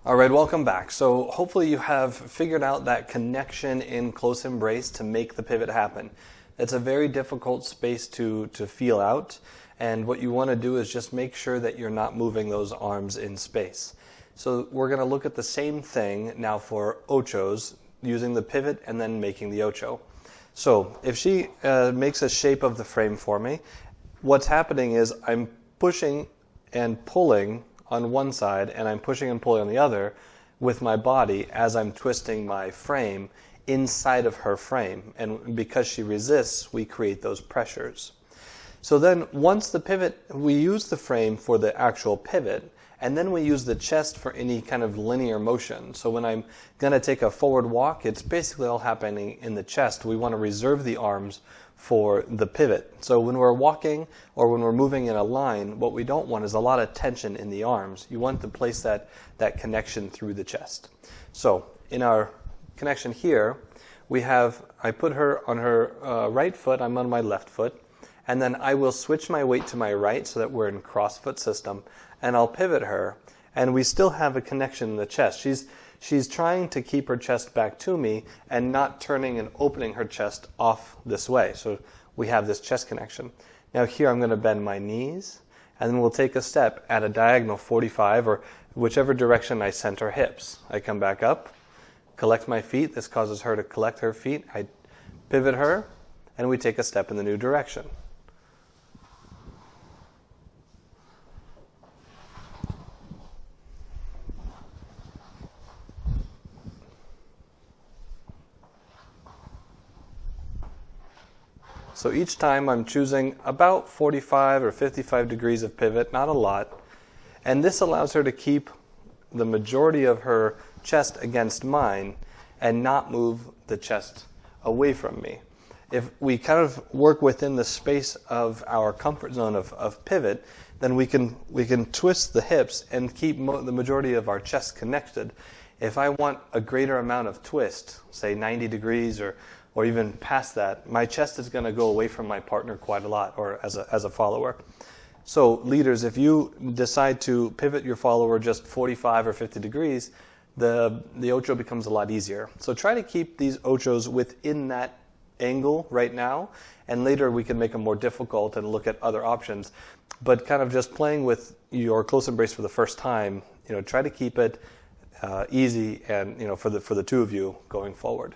All right, welcome back. So hopefully you have figured out that connection in close embrace to make the pivot happen. It's a very difficult space to feel out, and what you want to do is just make sure that you're not moving those arms in space. So we're going to look at the same thing now for Ochos, using the pivot and then making the Ocho. So if she makes a shape of the frame for me, what's happening is I'm pushing and pulling on one side, and I'm pushing and pulling on the other with my body as I'm twisting my frame inside of her frame. And because she resists, we create those pressures. So then once the pivot, we use the frame for the actual pivot, and then we use the chest for any kind of linear motion. So when I'm going to take a forward walk, it's basically all happening in the chest. We want to reserve the arms for the pivot. So when we're walking or when we're moving in a line, what we don't want is a lot of tension in the arms. You want to place that connection through the chest. So in our connection here, I put her on her right foot, I'm on my left foot, and then I will switch my weight to my right so that we're in cross-foot system, and I'll pivot her, and we still have a connection in the chest. She's trying to keep her chest back to me and not turning and opening her chest off this way. So we have this chest connection. Now here I'm going to bend my knees, and then we'll take a step at a diagonal 45 or whichever direction I center hips. I come back up, collect my feet. This causes her to collect her feet. I pivot her, and we take a step in the new direction. So each time I'm choosing about 45 or 55 degrees of pivot, not a lot. And this allows her to keep the majority of her chest against mine and not move the chest away from me. If we kind of work within the space of our comfort zone of pivot, then we can twist the hips and keep the majority of our chest connected. If I want a greater amount of twist, say 90 degrees or even past that, my chest is going to go away from my partner quite a lot, or as a follower. So leaders, if you decide to pivot your follower just 45 or 50 degrees, the Ocho becomes a lot easier. So try to keep these Ochos within that angle right now, and later we can make them more difficult and look at other options. But kind of just playing with your close embrace for the first time, try to keep it easy and for the two of you going forward.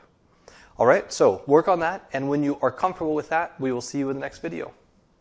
All right, so work on that, and when you are comfortable with that, we will see you in the next video.